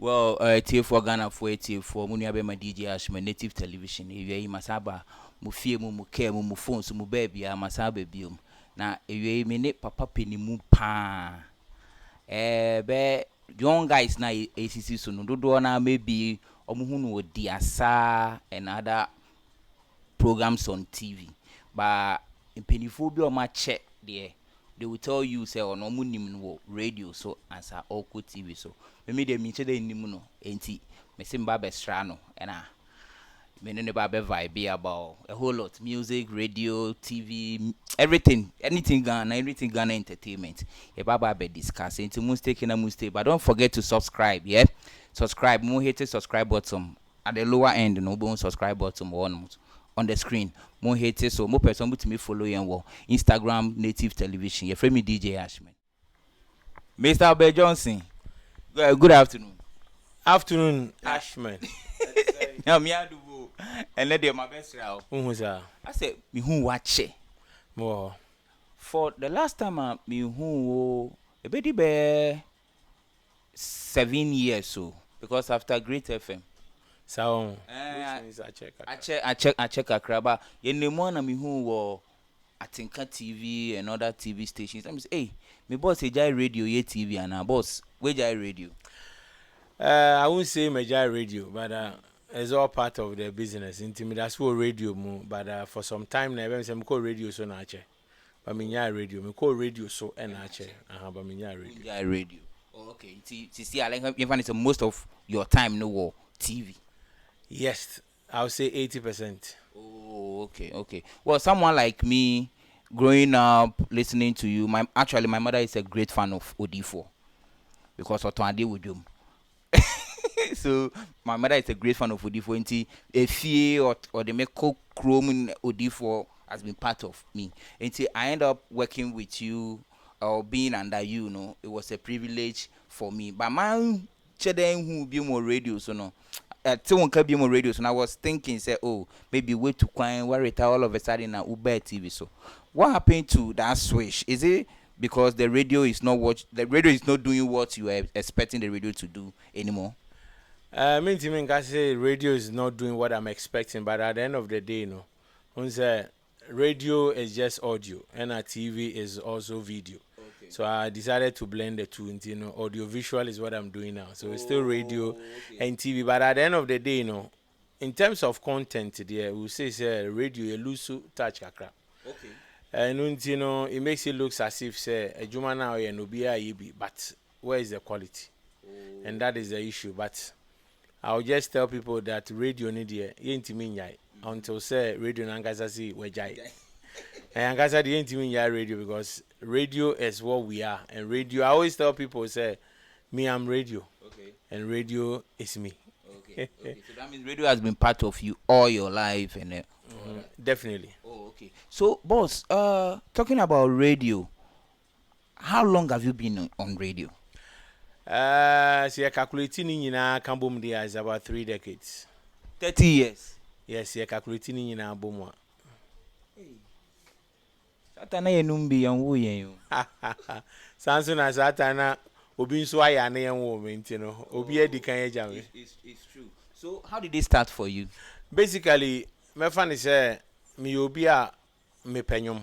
Well, TF for Ghana for TF for Munia my DJ Ashman native television. If you masaba, mu fie mu care mu phone so mu baby a masaba biom. Na if you papa penny mu pa. Be young guys na ACC so no do na maybe omuhunu odi asa and other programs on TV. But in penifo bi o ma check there. They will tell you say on omunim radio so answer Oko TV so me dey me che dey nim no enti me sim ba be stra no na me no ba be vibe about a whole lot music, radio, TV, everything, anything Ghana entertainment. E ba be discuss enti mu stake na mu stay, but don't forget to subscribe, yeah? Subscribe, mu hit the subscribe button at the lower end, no bon subscribe button on the screen. Mo hate so mo person to me follow yen wo Instagram native television. You frame me DJ Ashman. Mr. Albert Johnson. Good afternoon. Afternoon, Ashman. Now me adu and let them my best row. I said me who watch it. More. For the last time me who a baby bear 7 years so because after Great FM. So I check Akraba. You know na me who wo Atinka TV and other TV stations. I say, hey, me boss say jai radio ye TV and boss where jai radio. I won't say major radio, but it's all part of the business. That's what radio mo. But for some time now, I say me call radio so na che. But me nya radio, me call radio so na che. But me nya radio. Jai radio. Oh, okay. See, I like you find it's most of your time no war TV. Yes, I would say 80%. Oh, okay. Well, someone like me, growing up, listening to you, my mother is a great fan of OD4 because of Twandi with you. So my mother is a great fan of OD4. And a fear or the make chrome in OD4 has been part of me. And I end up working with you or being under you, it was a privilege for me. But my children who be more radio, so no. Someone can be more radio, so I was thinking, say, oh, maybe wait to Quine, where it all of a sudden now Uber TV. So, what happened to that switch? Is it because the radio is not doing what you are expecting the radio to do anymore? I can say radio is not doing what I'm expecting, but at the end of the day, radio is just audio, and our TV is also video. So I decided to blend the two. Audio visual is what I'm doing now. So it's still radio and TV. But at the end of the day, in terms of content, there we say radio a loose touch akra. Okay. And it makes it look as if say a juma now no be, but where is the quality? And that is the issue. But I'll just tell people that radio need until say radio nangasa si wejai. And I said, the radio because radio is what we are. And radio, I always tell people, say, me, I'm radio. Okay. And radio is me. Okay. So that means radio has been part of you all your life. And definitely. Oh, okay. So, boss, talking about radio, how long have you been on radio? See, calculating in Kambum there is about 3 decades. 30 years? Yes, calculating in Abumwa. Satana yenumbi yanwu yenyu. Samson as Satana obi nso aya na yenwo menti no. Obi edikan ejame. It's true. So how did it start for you? Basically, my fan is me obi a me penyom.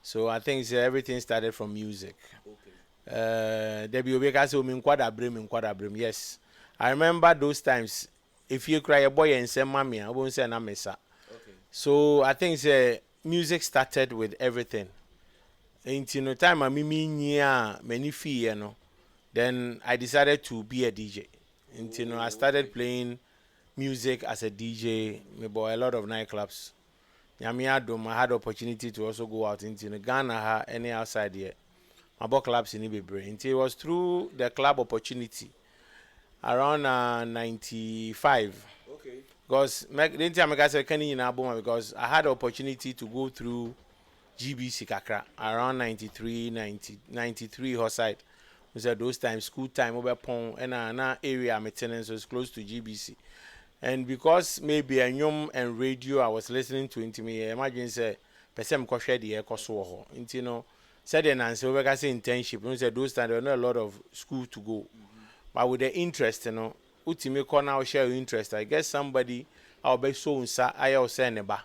So I think everything started from music. Okay. Debi obi ka say o me nkwada brem. Yes. I remember those times if you cry a boy and say mommy, I won't say na mesa. Okay. So I think music started with everything. In time I many fee, then I decided to be a DJ. I started playing music as a DJ, maybe a lot of nightclubs. I had opportunity to also go out into Ghana, any outside here. I bought clubs in Ibebre. It was through the club opportunity around 95. Okay. Because I had the opportunity to go through GBC Kakra around 93 Horside. We said those times, school time, over pong, and an area maintenance was close to GBC. And because maybe a young and radio I was listening to me, imagine say, Pesem Koshe the air Kosovo. Said an answer, we got internship. We said those times there were not a lot of school to go. but with the interest, you know, ultimate corner share your interest. I guess somebody I'll be so unsa I send a ba.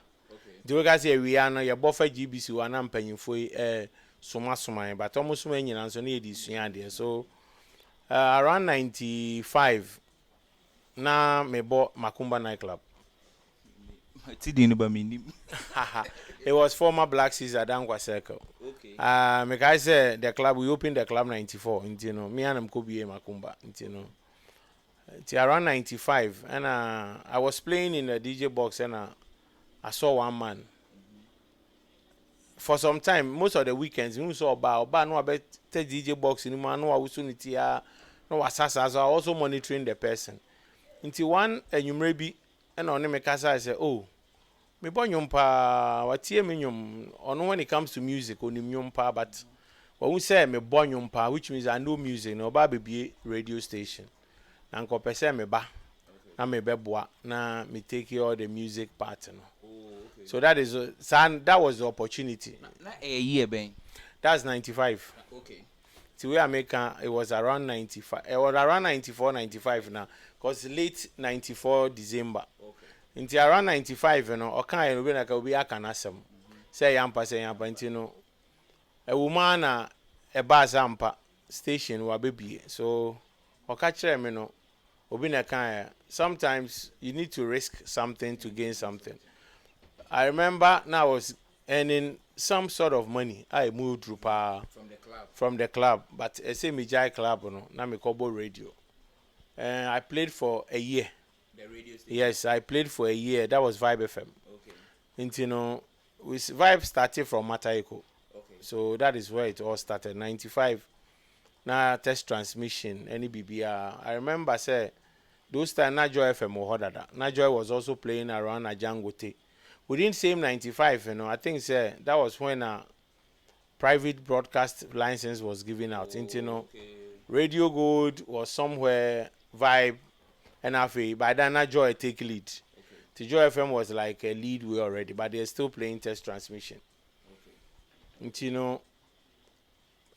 The way I say we are no your buffer GBC one am paying for soma, but almost many and so need this year. So around 95 na me bought Makumba nightclub. It was former Black Caesar Dangwa Circle. Okay. Me guy say the club we opened the club 94. You know, me and him could be Makumba. You know, till around 95, and I was playing in the DJ box, and I saw one man. For some time, most of the weekends, we saw about no about the DJ box in man, no opportunity, no assassin. So I also monitoring the person. Until one, and you maybe, and on the casa, I say, oh. Me born yumpa, what ye me yum, or no when it comes to music, only yumpa, but when we say me born yumpa, which means I know music, no baby radio station. And compare me ba, na me beboa, na me take all the music part, no. Okay. So that is, that was the opportunity. Na a year, Ben. That's 95. Okay. So we are making, it was around 95, it was around 94, 95 now, because late 94 December. Inti around 95, you know, or can you be like a canasum? Say yampa, you know, a woman a bazampa station wa baby. So, or catch them, you know, obina kaya. Sometimes you need to risk something to gain something. I remember now I was earning some sort of money. I moved through from the club, but I say Mijai club, you know, na me kobo radio. And I played for a year. The radio station? Yes, I played for a year. That was Vibe FM. Okay. And you know, Vibe started from Mataiko. Okay. So that is where it all started. 95. Now test transmission, any BBR. I remember say those time Najoy FM or Hodada. Najoy was also playing around Ajangote. Within same 95, you know, I think say that was when a private broadcast license was given out. And you know, okay. Radio Gold was somewhere, Vibe. And by then, Joy take lead. Okay. The Joy FM was like a lead way already, but they're still playing test transmission. Okay. And you know,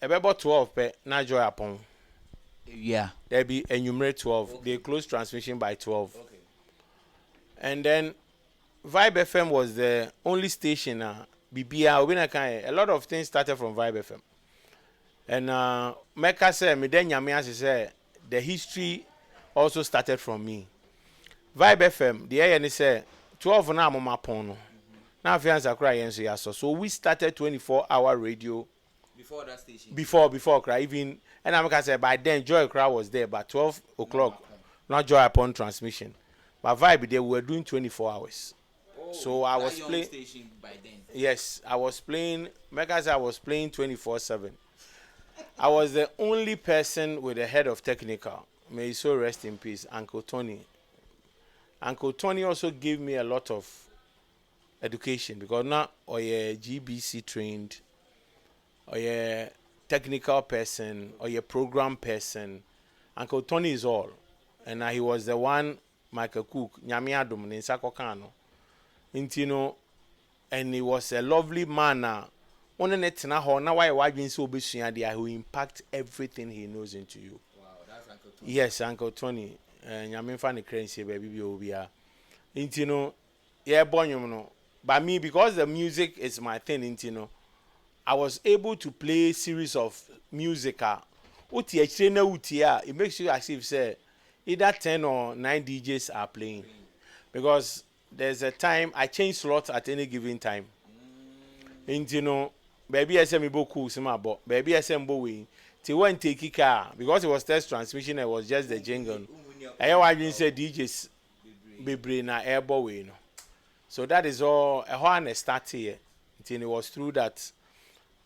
about 12 na Joy upon. Yeah. There be enumerate 12. Okay. They close transmission by 12. Okay. And then Vibe FM was the only station. BBR, a lot of things started from Vibe FM. And Mecca said, me then Yamias said the history also started from me. Vibe FM, the AN say 12 na mama pono. Now fans are crying so we started 24-hour radio before that station. Before cry even and I say by then Joy Cry was there by 12 o'clock. Not Joy upon transmission. But Vibe they were doing 24 hours. Oh, so I was playing station by then. Yes, I was playing I was playing 24/7. I was the only person with the head of technical. May he so rest in peace, Uncle Tony. Uncle Tony also gave me a lot of education because now or a GBC trained, or a technical person, or a program person. Uncle Tony is all, and he was the one Michael Cook, Nyamiadum, Ninsako Kano, Intino, and he was a lovely man. One net na ho na why been so obesua there who impact everything he knows into you. Wow, that's Uncle Tony. Yes, Uncle Tony. Nyame fa ne crancy baby bi obia. Intino, yeah bonyum no. But me because the music is my thing intino. I was able to play series of music. Uti actually na uti it makes you as if say either 10 or 9 DJs are playing. Because there's a time I change slots at any given time. Intino baby SM boku sima bo baby SM bo we ti when take car because it was test transmission it was just the jingle I want say DJs bebre na airbo we no so that is all a one start here until it was through that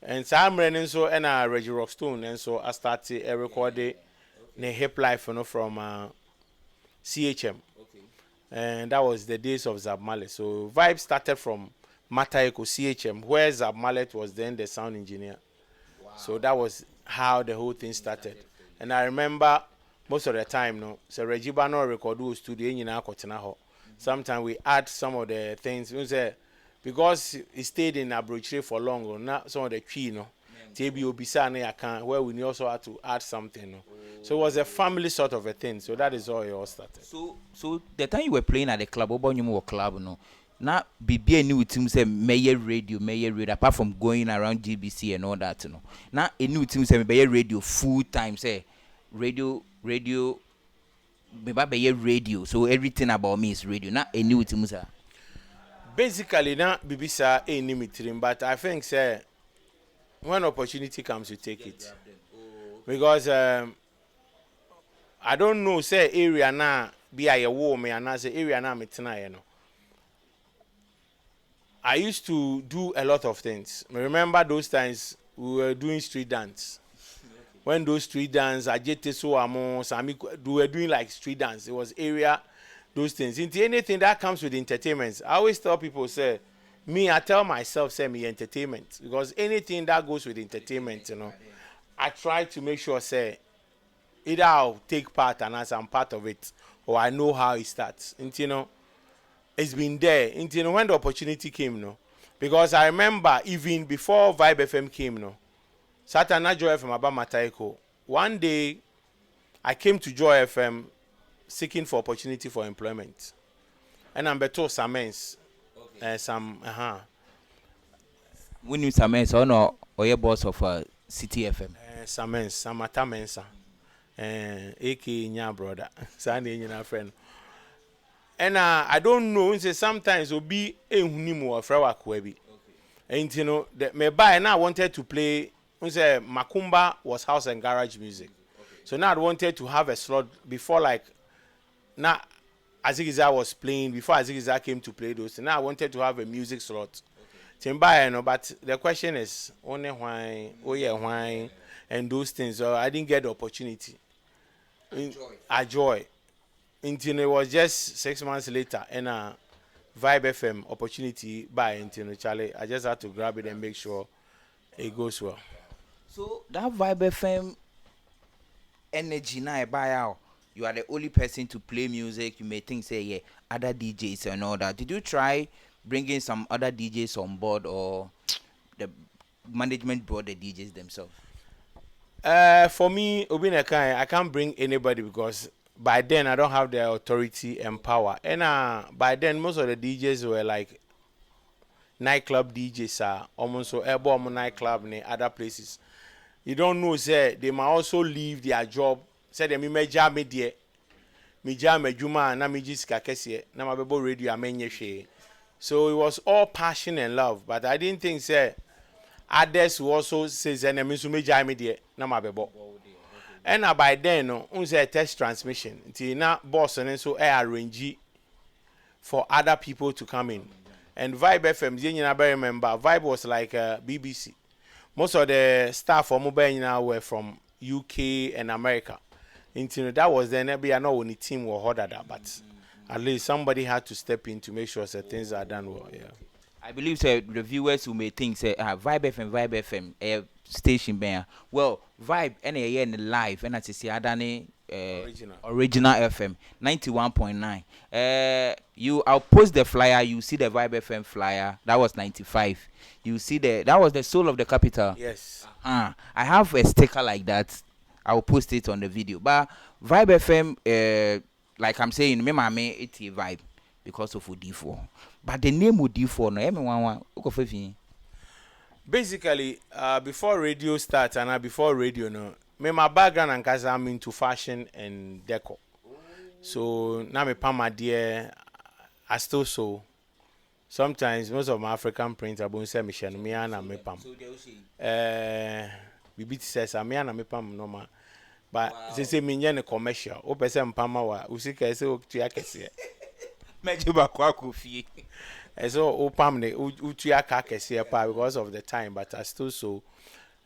and some running so and Reggie Rockstone and so I started a recording the hip life you know from CHM and that was the days of Zab Mallet so Vibe started from Mataiko CHM, where Zab Mallet was then the sound engineer. Wow. So that was how the whole thing started. And I remember most of the time, no, so Regibano record studio in Kotenaho. Sometimes we add some of the things. We say because he stayed in Abrochire for long, not some of the tree, no. TB Obisa na yakan where we also had to add something. No? So it was a family sort of a thing. So that is how it all started. So the time you were playing at the club, about you club, no. Now, BBA new team say mayor radio, apart from going around GBC and all that, you know. Now a new team say mayor radio full time, say radio, radio. So everything about me is radio. Now a new team say. Basically, now Bibisa ain't limited, but I think say when opportunity comes, you take it. Because I don't know, say area now be a war me and I say area now me tonight, you know. I used to do a lot of things. I remember those times we were doing street dance. When those street dance, I just so we were doing like street dance. It was area, those things. Into anything that comes with entertainment, I always tell people, say, I tell myself, say me entertainment. Because anything that goes with entertainment, you know, I try to make sure, say, either I'll take part and as I'm part of it, or I know how it starts. And you know, it's been there. And you know, when the opportunity came, no, because I remember even before Vibe FM came, no, Satana Joy FM about Mataiko. One day, I came to Joy FM seeking for opportunity for employment, and I'm beto Samens, some When you Samens, or your boss of City FM. Samens, Samata Mensa. AK nya brother sani nyina friend and I don't know say sometimes obi ehuni mu ofra wakwa bi and you know me buy now wanted to play say Makumba was house and garage music, so now I wanted to have a slot before, like now Azigiza was playing before Azigiza came to play those, now I wanted to have a music slot timba, you know, but the question is only why, oh yeah, why, and those things, so I didn't get the opportunity. A joy. Until it was just 6 months later, and Vibe FM opportunity by Intino Charlie. I just had to grab it and make sure it goes well. So that Vibe FM energy now buy out. You are the only person to play music. You may think, say, yeah, other DJs and all that. Did you try bringing some other DJs on board, or the management brought the DJs themselves? For me, I can't bring anybody because by then I don't have the authority and power. And by then most of the DJs were like nightclub DJs, almost so airborne nightclub in other places. You don't know, say they might also leave their job. Say they may jam me there, me jam me juma na me jiska kesi na ma bebo radio amenye she. So it was all passion and love, but I didn't think say others who also says enemy so me jam me there na ma bebo. And by then no, unse test transmission. Until now boss and so I arrange for other people to come in. And Vibe FM, you remember Vibe was like BBC. Most of the staff for mobile now were from UK and America. Until that was then maybe I know when the team were harder that, but at least somebody had to step in to make sure that things are done well. Yeah. I believe the viewers who may think say Vibe FM station bear. Well, Vibe and live and I say Adani original FM 91.9. I'll post the flyer, you see the Vibe FM flyer. That was 95. You see that was the soul of the capital. Yes. I have a sticker like that. I'll post it on the video. But Vibe FM, like I'm saying, me it's a vibe because of D4. But the name of D4, no, everyone. Basically, before radio starts and before radio, no, my background and cause I'm into fashion and decor. So now me pam my dear, I still sew. Sometimes most of my African prints are going to say me and me pam. Bibi says me and me pam no ma. But they say me a commercial. O pese mpama wa usika say o tuya kese. Meje ba kwa kofi. So o pam ne o tuya ka kese pa because of the time, but I still so.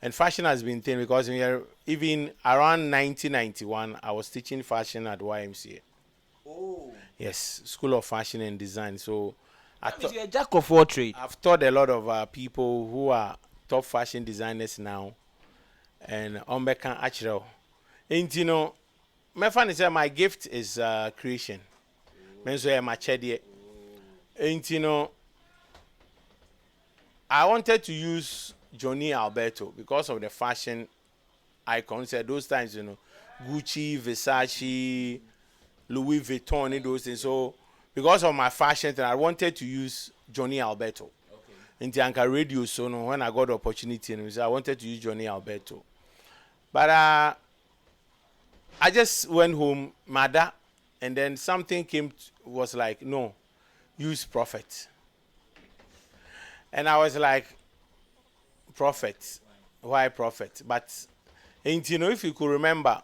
And fashion has been thing because even around 1991 I was teaching fashion at YMCA. Oh. Yes, School of Fashion and Design. So you're a jack of all trades. I've taught a lot of people who are top fashion designers now. And Ombeka Achro. And you know, my fun is my gift is creation. Menso my chedie. And you know, I wanted to use Johnny Alberto because of the fashion icons. At those times, you know, Gucci, Versace, Louis Vuitton, and those things. So because of my fashion thing, I wanted to use Johnny Alberto. In Tianka radio, so no, when I got the opportunity, so I wanted to use Johnny Alberto. But I just went home, mother, and then something came, was like, no, use Prophet. And I was like, Prophet, why Prophet? But, and you know, if you could remember,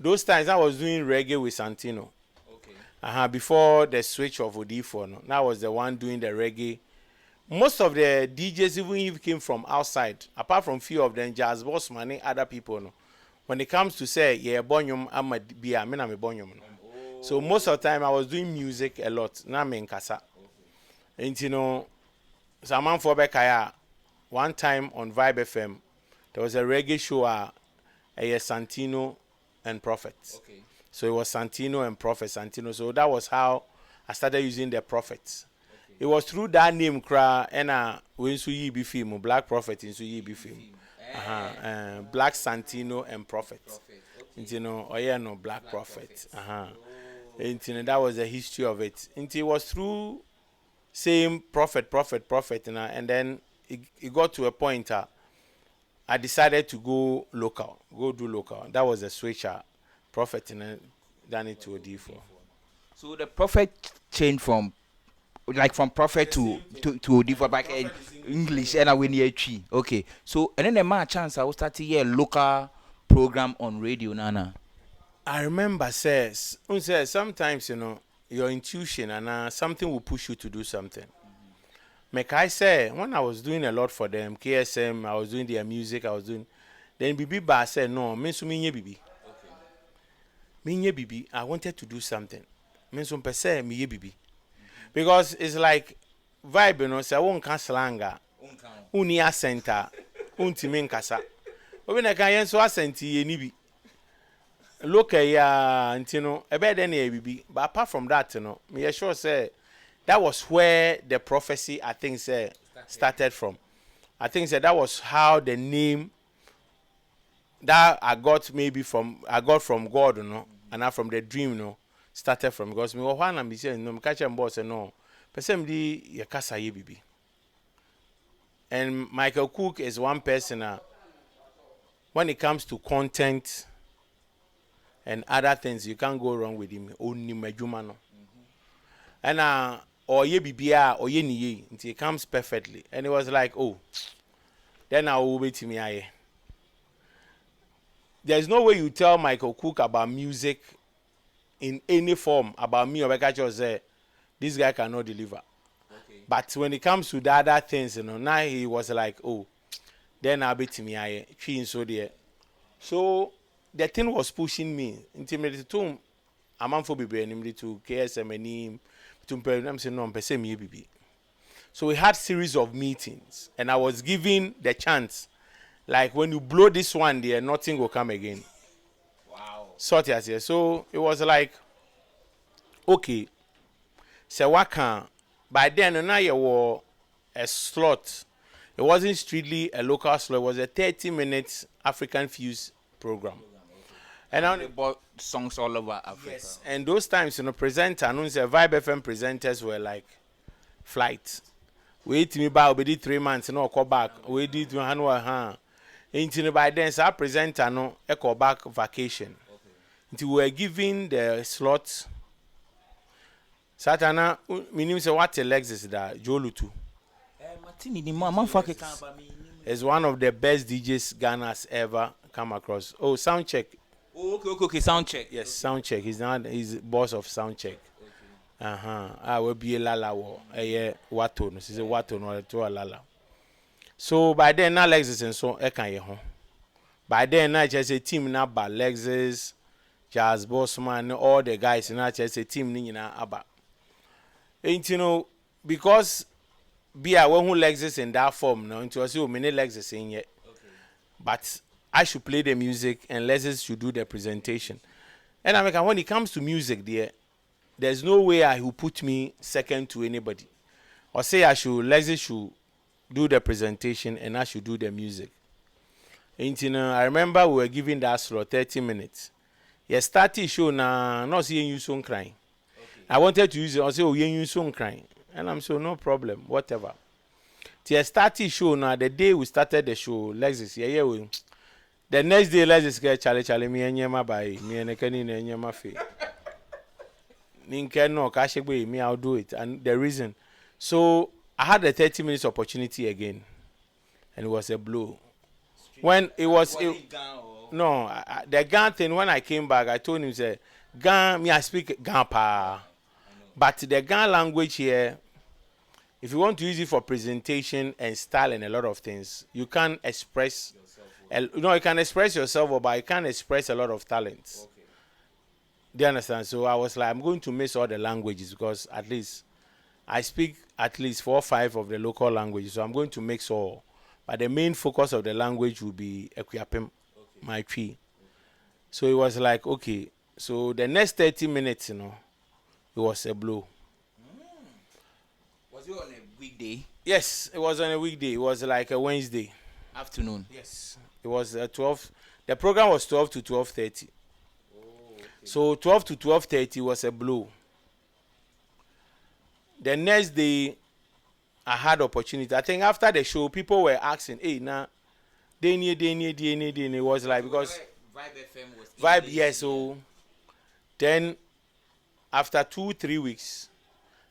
those times I was doing reggae with Santino. Okay. Before the switch of Odifo, no, that was the one doing the reggae. Most of the DJs, even if came from outside, apart from few of them, Jazz Boss, Money, other people, no. When it comes to say, yeah, Bonyum, I'm a Bonyum. No. So most of the time, I was doing music a lot. Now I'm in Casa. And you know, Saman Fobekaya, one time on Vibe FM, there was a reggae show, Santino and Prophet. Okay. So it was Santino and Prophet, Santino. So that was how I started using the Prophets. It was through that name, and when Suyi be film, Black Prophet in Suyi be film. Black Santino and Prophet. Okay. You know, oh yeah, no, Black Prophet. And you know, that was the history of it. And it was through same Prophet, and then it got to a point I decided to go do local. That was a switcher, Prophet, and then done it to a D4. So the Prophet changed from Prophet to Odivo back in English and I win year TWI. Okay. So and then the man chance I was starting a local program on radio Nana. I remember says sometimes you know your intuition and something will push you to do something. Make I say when I was doing a lot for them, KSM, I was doing their music, then Bibi Ba said no, me so me Bibi. Okay. Me Bibi, I wanted to do something. Me so per se me Bibi. Because it's like vibe, you know, say won't slanga, unia center, untimin kasa. When I can so asenti nibi. Look and you know, a bed any bibi. But apart from that, you know, me sure say that was where the prophecy I think started from. I think that was how the name that I got from God, you know, and not from the dream, you know. Started from because me one and be saying no, me catch and boss no. Person di ye kasa ye bibi. And Michael Cook is one person when it comes to content and other things, you can't go wrong with him. Only majuma no. And or ye bibia or ye ni ye, until it comes perfectly. And it was like, oh, then I will wait to me aye. There's no way you tell Michael Cook about music in any form about me or because say this guy cannot deliver. Okay. But when it comes to the other things, you know, now he was like, oh, then I'll be to me I so there. So the thing was pushing me intimately to a man for baby to KSM and him to I'm saying no me baby. So we had series of meetings and I was given the chance. Like when you blow this one there, nothing will come again. Sort as here. So it was like, okay, so what can by then now you were a slot. It wasn't strictly a local slot, it was a 30-minute African Fuse program. And I bought songs all over Africa. Yes, and those times, you know, Vibe FM presenters were like flight. Wait me back, we did 3 months, no call back. We did one until by then, so I presenter no call back vacation. Until we were given the slots. Satana, meaning say what Lexus that Jolutu. Is one of the best DJs Ghana has ever come across. Oh, sound check. Oh, okay, sound check. Yes, sound check. He's boss of sound check. Okay. I will be a lala wo. Wato no. She's a wato no to a lala. So by then now Lexus and so can you home. By then now just a team now by Lexus. Jazz Bossman, all the guys in our church, a team nina aba. And you know, because be a one who Lexus in that form, no, into us you many Lexus in yet. Okay. But I should play the music and Lexus should do the presentation. And I mean, when it comes to music, there's no way I will put me second to anybody. Or say Lexus should do the presentation and I should do the music. And I remember we were giving that slot 30 minutes. Yeah, started show na not seeing you soon crying. I wanted to use it. I say, oh, you soon crying, and I'm so no problem, whatever. Till started show now. The day we started the show, Lexus, yeah, we. The next day, Lexus get Charlie, me and Yama by me and Kenny and Yama fee. Ninka no cash away, me I'll do it, and the reason. So I had a 30 minutes opportunity again, and it was a blow. When it was no, the Gan thing. When I came back, I told him say, Gan, me I speak Gan pa. But the Gan language here, if you want to use it for presentation and style and a lot of things, you can express. You can express yourself, but you can't express a lot of talents. Okay. Do you understand? So I was like, I'm going to miss all the languages because at least I speak at least 4 or 5 of the local languages. So I'm going to mix all. But the main focus of the language will be Ekuyapem, my tree. So it was like, okay. So the next 30 minutes, it was a blow. Was it on a weekday? Yes, it was on a weekday. It was like a Wednesday afternoon. Yes, it was 12. The program was 12 to 12:30. Oh, okay. So 12 to 12:30 was a blow. The next day, I had opportunity. I think after the show, people were asking, "Hey, now, they need." It was like because Vibe FM was Vibe, yes. So then, after 2-3 weeks,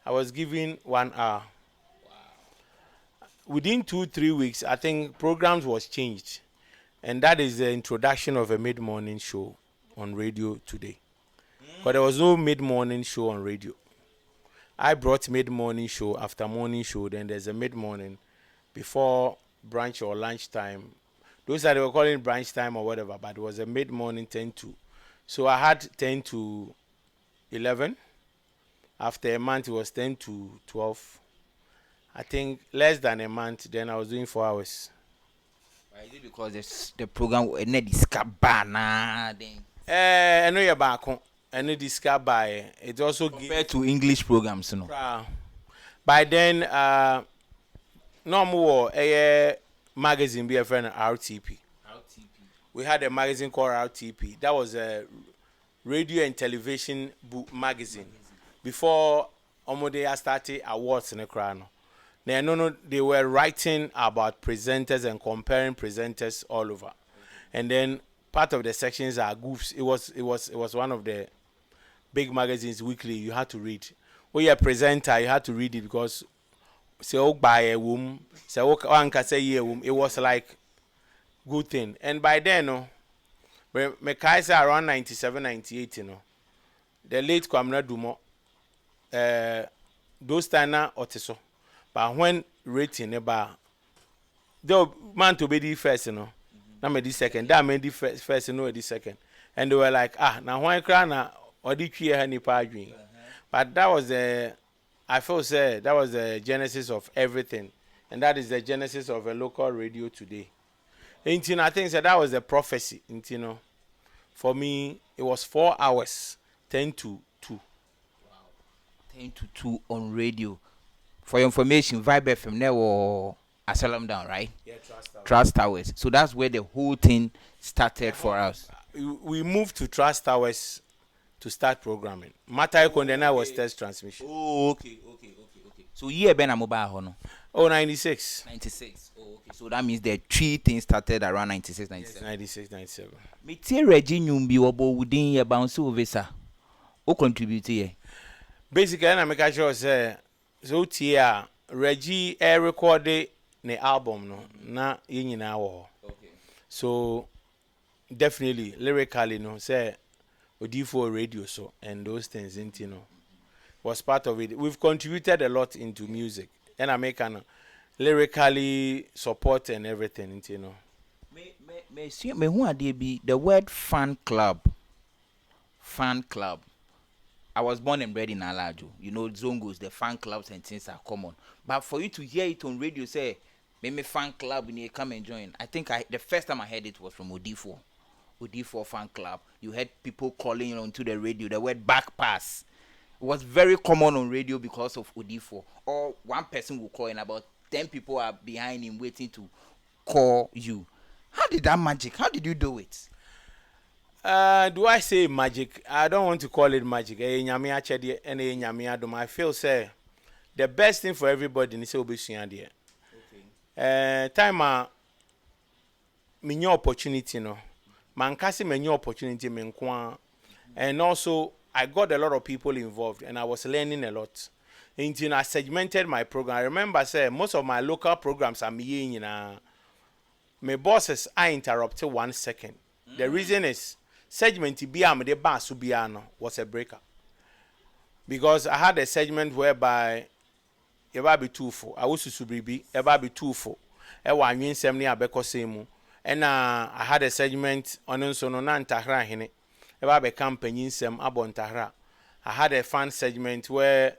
I was given 1 hour. Wow. Within 2-3 weeks, I think programs was changed, and that is the introduction of a mid-morning show on radio today. But there was no mid-morning show on radio. I brought mid-morning show after morning show. Then there's a mid-morning before brunch or lunchtime. Those that they were calling brunch time or whatever, but it was a mid-morning 10 to. So I had 10 to 11. After a month, it was 10 to 12. I think less than a month, then I was doing 4 hours. Why is it because the program was not discovered? I know you're back home. I know discovered. It also compared to English programs, no. By then, no more a magazine be a friend RTP. We had a magazine called RTP. That was a radio and television book magazine. Before Omodea started awards in the crown. They were writing about presenters and comparing presenters all over. And then part of the sections are goofs. It was one of the big magazines weekly you had to read. When you're a presenter, you had to read it because say by a womb, say one can say a womb. It was like good thing. And by then, me Kaiser around 97, 98, the late Kwamina Dumo, those time otiso. But when rating about the man to be the first, now me the second, that made the first, the second. And they were like, now when crana or the tree any pardon. But that was I feel say that was the genesis of everything. And that is the genesis of a local radio today. I think that was the prophecy. For me, it was 4 hours, 10 to 2. Wow. 10 to 2 on radio. For your information, Vibe FM never Asylum Down, right? Yeah, Trust Towers. So that's where the whole thing started for us. We moved to Trust Towers to start programming. Matai Kondena was test transmission. Oh, okay. So year ben a mobile hono. Oh, 96. 96. Oh, okay. So that means the three things started around 96, 97. Yes, 96, 97. Me tie Reggie Nyumbi obo within your bounce over sir. Who contribute here? Basically, I make sure say so tia Reggie recorded the album no na yenyina wo. Okay. So definitely lyrically no say Odifo radio so and those things was part of it. We've contributed a lot into music and I make an lyrically support and everything Me who are they be the word fan club. I was born and bred in Alajo. Zongos, the fan clubs and things are common. But for you to hear it on radio, say, me fan club, when you come and join. I think the first time I heard it was from Odifo fan club. You heard people calling onto the radio, the word back pass. It was very common on radio because of Odifo. Or one person will call in about 10 people are behind him waiting to call you. How did that magic? How did you do it? Do I say magic? I don't want to call it magic. I feel say the best thing for everybody is to be there. Time me new opportunity no. Man kasi me new opportunity me nkwa. And also I got a lot of people involved and I was learning a lot. Until I segmented my program. I remember say most of my local programs are me my bosses I interrupted 1 second. The reason is segment the bass was a breakup. Because I had a segment whereby eba be 2-4. I was to be eba be 2-4. Ewa nwin sem ne abeko semu. And I had a segment on so no na ntahra hene. Eba be campaign sem abo ntahra. I had a fun segment where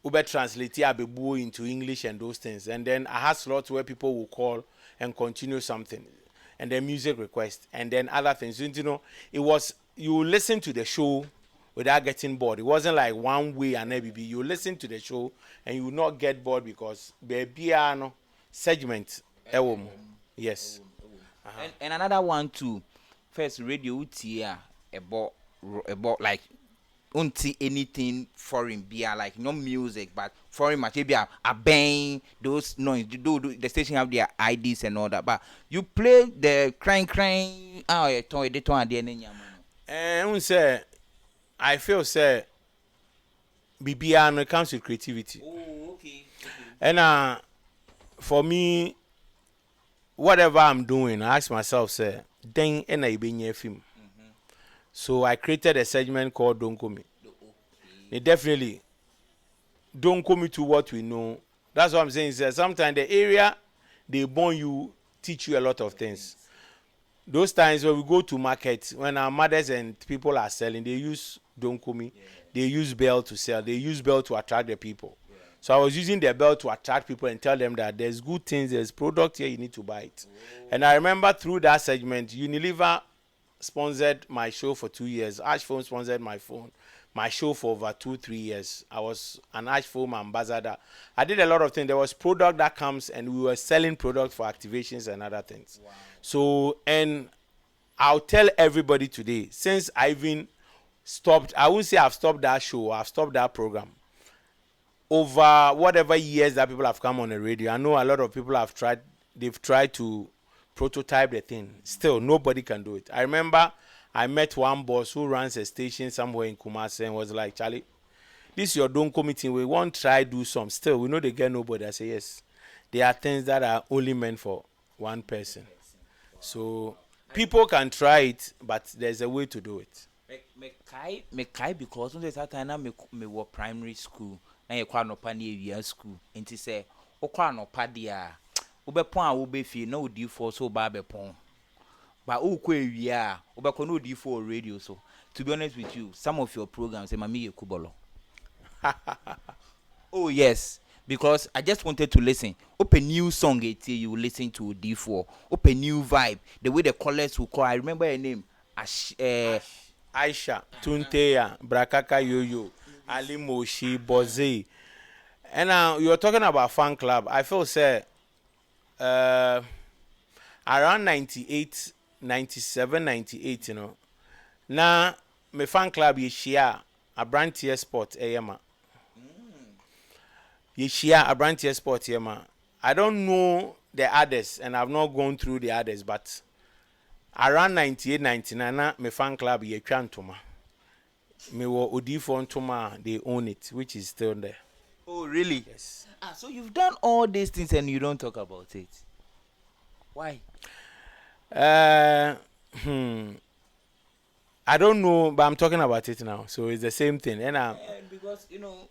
Uber translate abebu into English and those things. And then I had slots where people will call and continue something. And then music request. And then other things. You know, it was, you listen to the show without getting bored. It wasn't like one way and everything. You listen to the show and you will not get bored because baby segment. Yes. And another one too. First radio utia about like unti anything foreign beer like no music but foreign material a bang those noise do the station have their IDs and all that but you play the crying toy the toy and say I feel say BBR no comes with creativity. Oh, okay. And for me whatever I'm doing I ask myself say then and I be near film. So I created a segment called Don't Call Me. They definitely don't call me to what we know. That's what I'm saying. Is sometimes the area they born you teach you a lot of things. Those times when we go to market, when our mothers and people are selling, they use Don't Call Me. Yeah. They use bell to sell. They use bell to attract the people. Yeah. So I was using the bell to attract people and tell them that there's good things, there's product here, you need to buy it. Oh. And I remember through that segment, Unilever sponsored my show for 2 years. Ash Phone sponsored my show for over 2-3 years. I was an Ash Phone ambassador. I did a lot of things. There was product that comes and we were selling product for activations and other things. Wow. So, and I'll tell everybody today, since I've been stopped, I won't say I've stopped that show, I've stopped that program. Over whatever years that people have come on the radio, I know a lot of people have tried, they've tried to prototype the thing. Still, nobody can do it. I remember I met one boss who runs a station somewhere in Kumasi and was like, Charlie, this your Don't Call Me thing. We won't try do some. Still, we know they get nobody. I say, yes. There are things that are only meant for one person. So, people can try it, but there's a way to do it. Me kai because on the time me work primary school. Na ye kwa no pa na ewia school. Enti say, o kwa no pa dia. Ubepon a ubefi na odi for so ba bepon. But ukwe ewia ubekon no odi for radio so. To be honest with you, some of your programs say mami ye kubolo. Oh yes, because I just wanted to listen. Open new song you listen to D4. Open new vibe. The way the callers will call. I remember her name. Aisha, Tunteya, Brakaka Yoyo, Ali Moshi, Boze. And you were talking about fan club. I feel say around 98, 97, 98, you know. Now, my fan club is share a brand tier sport, Yema. You share a brand tier sport, Yema. I don't know the others, and I've not gone through the others, but around 98, 99, my fan club is Chantoma. Me wo Odifo Ntoma, they own it, which is still there. Oh, really? Yes. So you've done all these things and you don't talk about it. Why? I don't know, but I'm talking about it now. So it's the same thing. And because you know,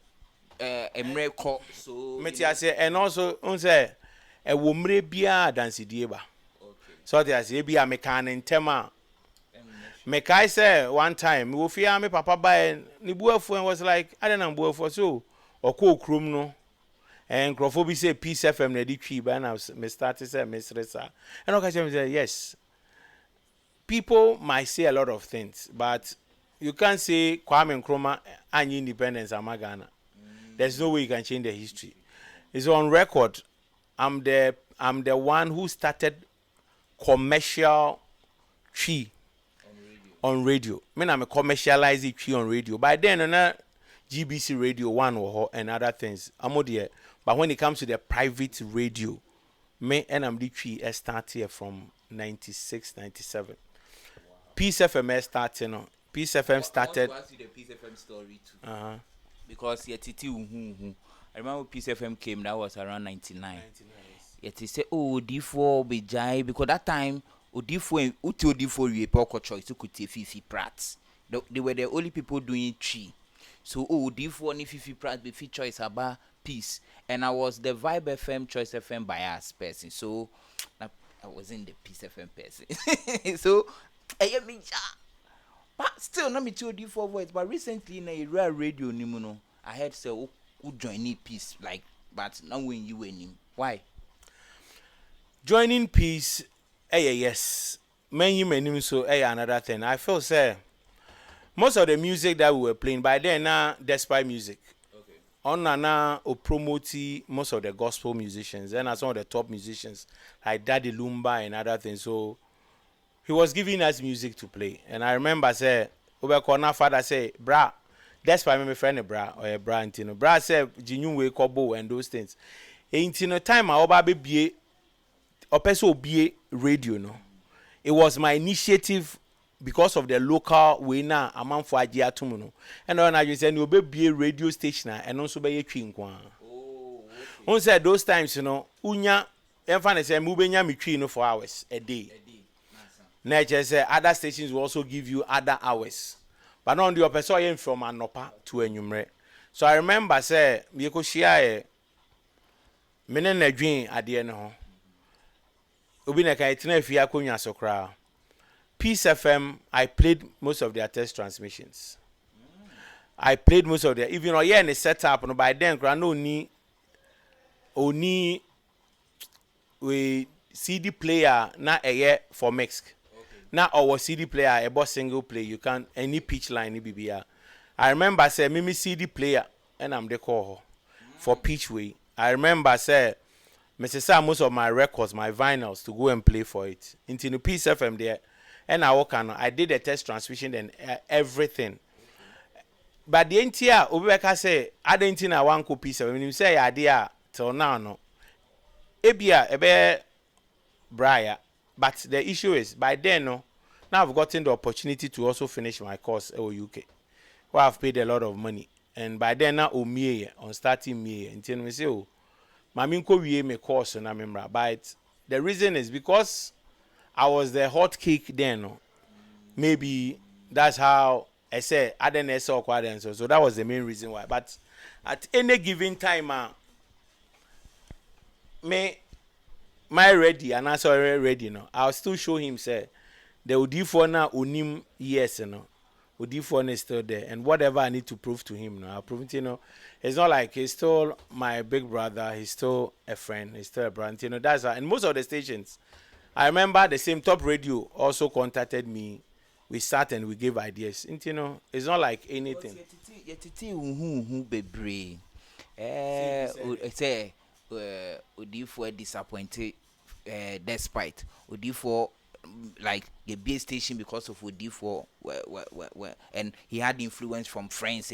Emre so. And also, on say, a woman be a dance dieba. So there's a be a mechanic tema. Mekai say one time, we fear me papa by ni buafo was like, I don't know buafo so or ko krum no. And Crawford say Peace FM na di twi ba na me start say Miss Resa. And okay say yes. People might say a lot of things, but you can't say Kwame Nkrumah and independence Amagana. There's no way you can change the history. It's on record. I'm the one who started commercial TWI on radio. I'm a commercialized TWI on radio. By then, GBC Radio 1 and other things. But when it comes to the private radio, me and I'm the TWI start here from 96, 97. Wow. Peace FM started. Peace FM started. I want to ask you the Peace FM story too. Because I remember Peace FM came, that was around 99. Yet he said, oh, D4 be jai, because that time, D4 we poko choice to could Fifi Prats. They were the only people doing TWI. So, D4 ni Fifi Prats be feature choice about peace. And I was the Vibe FM, Choice FM bias person. So, I was in the Peace FM person. So, but still, not me to D4 voice. But recently, in a rare radio, I heard say, who join peace, like, but now when you win him. Why? Joining peace, yes. Many so another thing. I feel say most of the music that we were playing by then despite music. Okay. On Nana or promote most of the gospel musicians, and some of the top musicians like Daddy Lumba and other things. So he was giving us music to play. And I remember say over corner father say, bra, despite my friend bra or bra intino. Bra said Jinyu Kobo and those things. Intino time I oba be Opeso be radio no. It was my initiative because of the local way now among for Ajia Tumuno. And when I just said you be a radio station and also be a twin kwan. Oh, okay. On said those times, unya enfane say mubenya mi twin for hours a day. Nature say other stations will also give you other hours. But on the opposite from Anopa to Enyumre. So I remember say me ko share menen na dwen ade ne ho. Obi na kan tena afia akonya sokra. Peace FM, I played most of their test transmissions. I played most of their, even though in the setup, no by then, only we CD player na a year for mix. Okay. Now our CD player a boss single play. You can any pitch line BBR. I remember say Mimi CD player and I'm the call for pitch way. I remember say Mrs. most of my records, my vinyls to go and play for it. Into the Peace FM there. And I did a test transmission and everything. But the entire Obeka say, I didn't think I want copy. So when you say idea till now, no. Ebia, ebe Briar. But the issue is, by then, no, now I've gotten the opportunity to also finish my course at UK. Where I've paid a lot of money. And by then, now, on starting me, until we say, oh, Maminko, we me course, and I remember. But the reason is because I was the hot cake then. No? Maybe that's how I said I didn't so that was the main reason why. But at any given time, my ready and I saw ready. No, I'll still show him say the Udifo na unim yes no. Udifo is still there, and whatever I need to prove to him, no, I'll prove it. It's not like he's still my big brother. He's still a friend. He's still a brother. That's how. And most of the stations. I remember the same top radio also contacted me. We sat and we gave ideas. It's not like anything. Say, Udifo disappointed despite Udifo like the base station because of Udifo and he had influence from friends.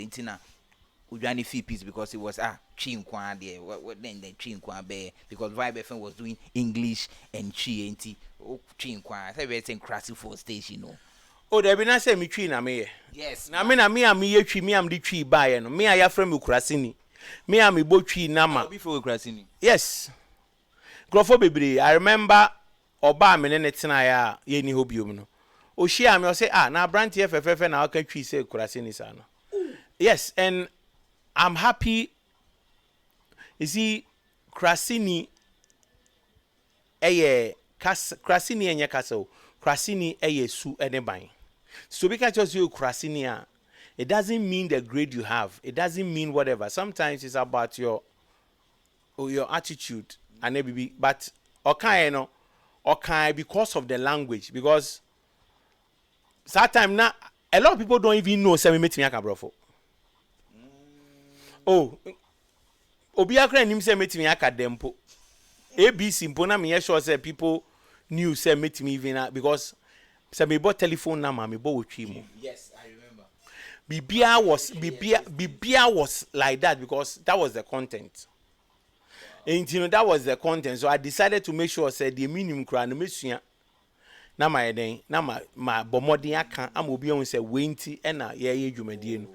Ujani fees because it was Chinkwan there. What then the Chinkwan bear because Vibe FM was doing English and Chinkwan. I said we're saying Crassy for station, no. Oh, there be not say me China me. Yes. Now me am the tree buyer no. Me I from Ukrasini. Me am bo tree nama. Before Ukrasini. Yes. Grofo bebre. I remember Oba me ne tena ya ye ni hobium no. O share me o say na brand FFF na aka tree say Ukrasini sa no. Yes, and I'm happy. You see, Krasini, Krasini enye kaso, Krasini su enebang. So because just you Krasini, it doesn't mean the grade you have. It doesn't mean whatever. Sometimes it's about your attitude and maybe, but okay, because of the language. Because sometimes now a lot of people don't even know say me meet me akabrofo. Oh, Obiakra nim say metimi aka dempo. ABC mpona me sure say people knew say meet me even because say me bought telephone number me bought with Yes, I remember. Bibia was like that because that was the content. And you know that was the content. So I decided to make sure say the minimum crown mesua na my den na my bomodin aka am obi on say wenti e na ye dwumadie no.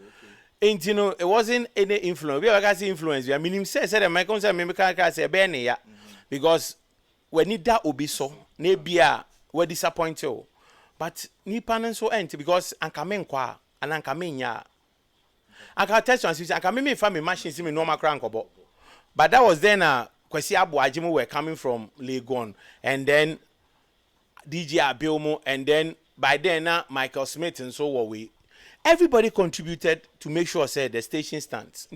And you know it wasn't any influence. We are see influence. I mean him say the Michael say me can say be ne ya because when need that obi so na bia we disappoint you. But nipa no so ent because anka me nkwa and anka me nya. Anka test transmission anka me fa me machine see me normal crank obo. But that was then Kwesi Abuajimu were coming from Legon and then DJ Abilmo and then by then Michael Smith and so were we. Everybody contributed to make sure say the station stands.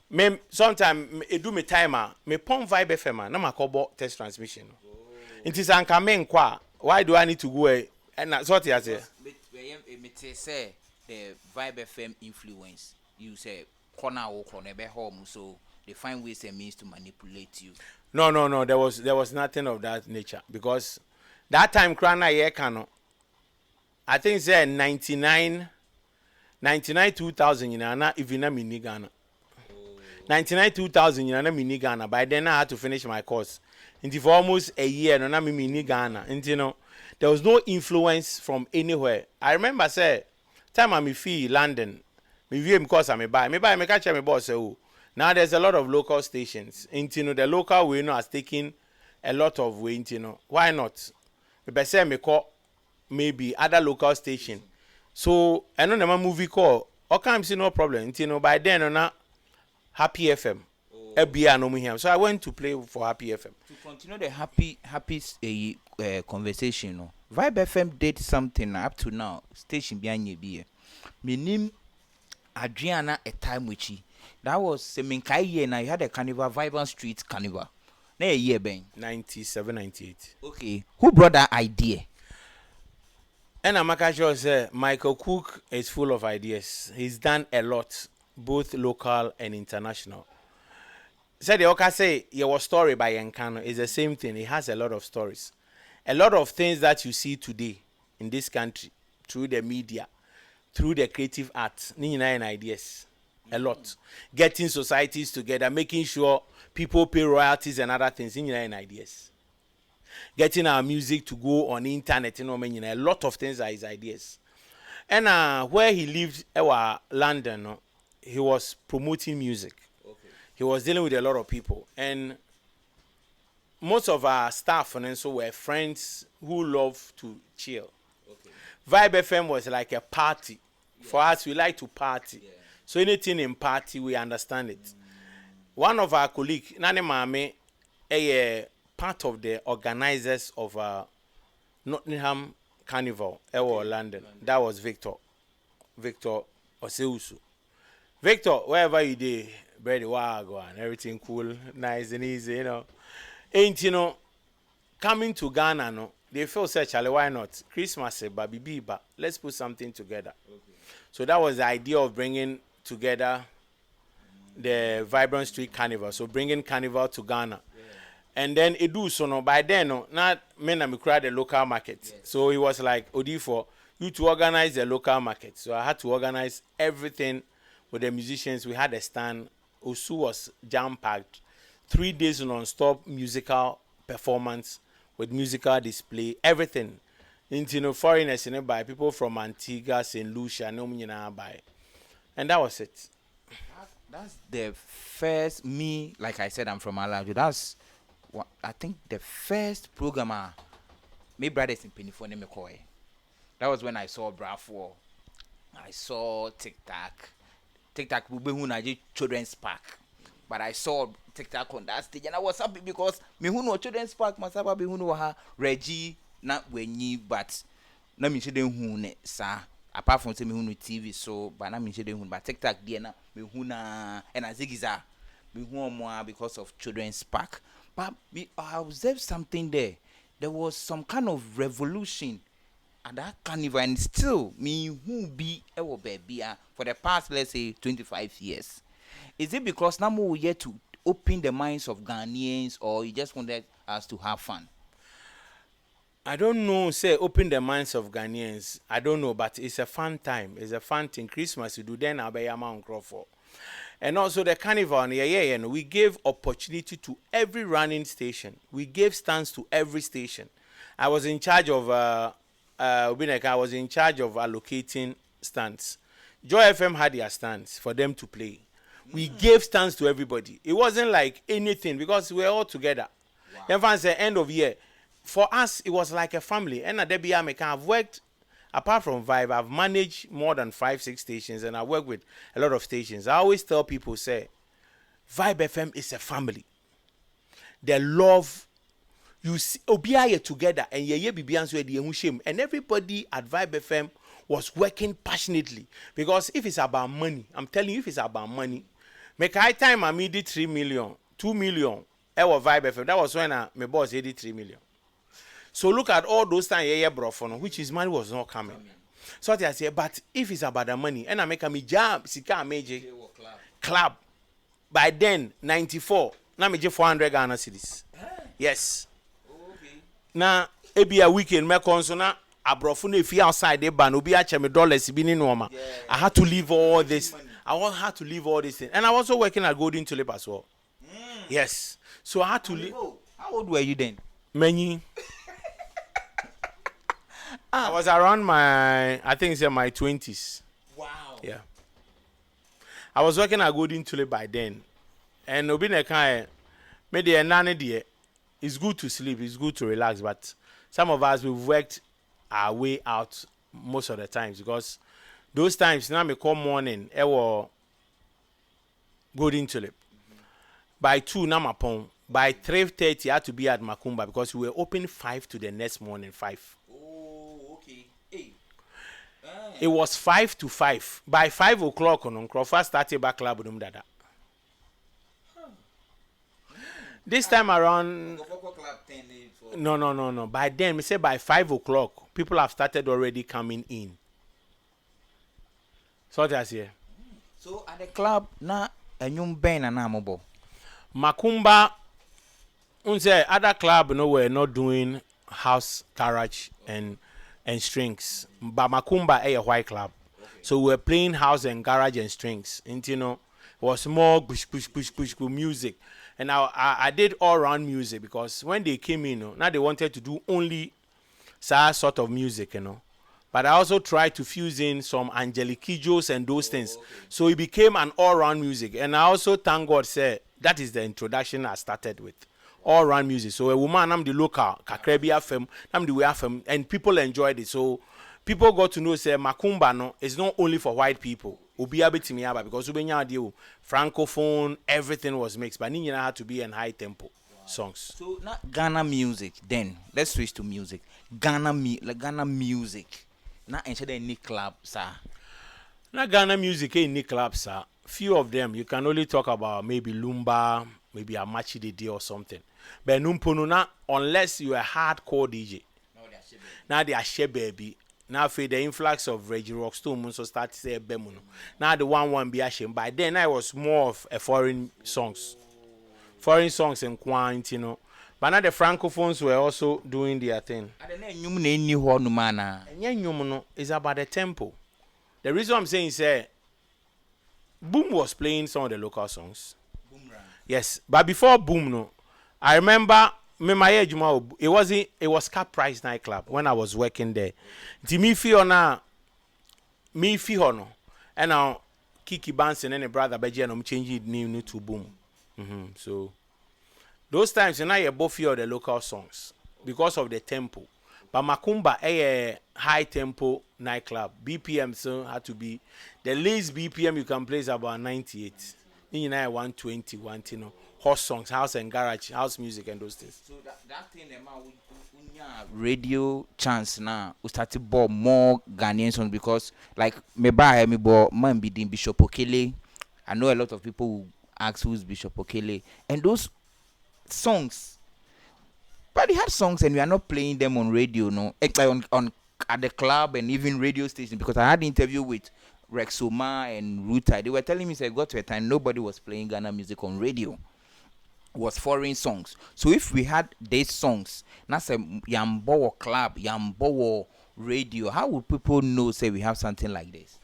Me sometimes it do me timer me pon Vibe FM na makobo test transmission. It is anka me nkwa. Why do I need to go and that's what you say? Me say the Vibe FM influence. You say corner or corner be home so they find ways and means to manipulate you. No. There was nothing of that nature because that time Krana ye cano. I think say 99 2000 even a mini Ghana. 99 2000 a mini Ghana. By then I had to finish my course. Into for almost a year no na mini Ghana. And you know there was no influence from anywhere. I remember say time I me fee London. Me view because I me buy me catch me boss say oh. Now there's a lot of local stations. And you know the local way has taken a lot of weight, you know. Why not? Maybe say me call maybe other local station. So I know the movie call. Okay, see no problem. You know by then on Happy FM. So I went to play for Happy FM. To continue the happy conversation, no. Vibe FM did something up to now. Station behind you be. Me name Adriana a time which that was Seminkai year now you had a carnival, Vibrant Street Carnival. Na a year bang. 97, 98. Okay. Who brought that idea? And Amaka sure say Michael Cook is full of ideas. He's done a lot, both local and international. Said the Oka say your story by Yankano is the same thing. He has a lot of stories. A lot of things that you see today in this country through the media, through the creative arts, nine ideas. A lot. Getting societies together, making sure people pay royalties and other things, nine ideas. Getting our music to go on the internet, a lot of things are his ideas. And where he lived, London, he was promoting music. Okay. He was dealing with a lot of people. And most of our staff and so were friends who love to chill. Okay. Vibe FM was like a party. Yeah. For us, we like to party. Yeah. So anything in party, we understand it. One of our colleagues, Nane Mame, a part of the organizers of Nottingham Carnival, London. That was Victor Oseusu. Victor, wherever you did, bread wago and everything cool, nice and easy, you know. Ain't you know, coming to Ghana, no, they feel such why not? Christmas, baby, but let's put something together. Okay. So that was the idea of bringing together the Vibrant Street Carnival. So bringing Carnival to Ghana. Yeah. And then it do so no by then no not men and me cried the local market. Yes. So it was like Odifo, you to organize the local market. So I had to organize everything with the musicians. We had a stand. Osu was jam-packed. 3 days non-stop musical performance with musical display, everything. Into foreigners by people from Antigua, St. Lucia, no by. And that was it. That's the first like I said, I'm from Alaju. That's what I think the first programmer, my brothers in Penifone McCoy. That was when I saw Bravo. I saw TikTok. TikTok will be children's park. But I saw TikTok on that stage and I was happy because me who know children's park must have been who know her Reggie not when ye but na me shede hu ne sa apart from say me hu no TV so but na me shede hu but TikTok there na me hu na and azigiza me hu more because of children's park. But I observed something there. There was some kind of revolution at that carnival and still me who be ewo baby for the past let's say 25 years. Is it because now we yet to open the minds of Ghanaians, or you just wanted us to have fun? I don't know, say open the minds of Ghanaians. I don't know, but it's a fun time. It's a fun thing. Christmas you do then I'll be a man Crawford. And also the carnival, we gave opportunity to every running station. We gave stands to every station. I was in charge of allocating stands. Joy FM had their stands for them to play. We gave stands to everybody. It wasn't like anything because we were all together. Then fans say end of year. For us, it was like a family. And at DBA, I've worked, apart from Vibe, I've managed more than 5-6 stations, and I work with a lot of stations. I always tell people, say, Vibe FM is a family. The love, you see, Obiaye together, and ye bibians shame. And everybody at Vibe FM was working passionately. Because if it's about money, I'm telling you, if it's about money, make high time I made 3 million, 2 million, I was Vibe FM. That was when my boss did 3 million. So look at all those times, which is money was not coming. So I say, but if it's about the money, and I make a job, Sika major club. By then, 94, now me 400 Ghana cedis. Yes. Now, it be a weekend, me consona, a brofune if you outside the ban, ubi ache me dollars, be normal. I had to leave all this. I had to leave all this thing. And I was also working at Golden Tulip as well. Yes. So I had to leave. How old were you then? Many. I was around my 20s. Wow. Yeah. I was working at Golden Tulip by then. And Obineka, maybe a nanny dear. It's good to sleep, it's good to relax, but some of us, we've worked our way out most of the times because those times, now me come morning, I was Golden Tulip. By 2, now my phone. By 3:30, I had to be at Makumba because we were open 5 to the next morning, 5. It was 5 to 5. By 5 o'clock, Crawford started back club with dada. This time around, no. By then, we say by 5 o'clock, people have started already coming in. So that's here. So at the club, na enyum ben na namobo. Makumba, unse other club, were not doing house, garage, and strings. But Makumba a white club. Okay. So we were playing house and garage and strings. And it was more push music. And I did all round music because when they came in, now they wanted to do only sort of music, But I also tried to fuse in some Angelique Kijos and those things. Okay. So it became an all round music. And I also thank God said that is the introduction I started with. All round music. So a woman, I'm the local, Kakrebi FM, I'm the way FM, and people enjoyed it. So people got to know, say, Makumba no, is not only for white people. Ubiyabitimiaba, because Ubenya deal, francophone, everything was mixed. But Nina had to be in high tempo songs. So not Ghana music, then let's switch to music. Ghana music. Not inside any club, sir. Not Ghana music ain't any club, sir. Few of them you can only talk about maybe Lumba, maybe a Machi DJ or something. But Numponuna, unless you are a hardcore DJ. Now they are share baby. Now for the influx of Reggie Rockstone, so start to say Bemuno. Now the one be ashamed. By then I was more of a foreign songs and quant, But now the francophones were also doing their thing. And it's about the tempo. The reason I'm saying is Boom was playing some of the local songs. Yes, but before Boom, I remember it was Cap Price nightclub when I was working there. Me Fiona, and now Kiki Banson and a brother Beji and I'm changing the name to Boom. So those times now you both hear the local songs because of the tempo. But Makumba a high tempo nightclub. BPM so had to be the least BPM you can play is about 98. In 120, horse songs, house and garage, house music and those things. So that thing radio chance now we started ball more Ghanaian songs because like me bought man be Bishop Okele. I know a lot of people who ask who's Bishop Okele and those songs. But they had songs and we are not playing them on radio, no. On at the club and even radio station because I had an interview with Rexoma and Ruta. They were telling me, say, got to a time nobody was playing Ghana music on radio. was foreign songs. So if we had these songs, that's a Yambo club, Yambo radio, how would people know, say, we have something like this?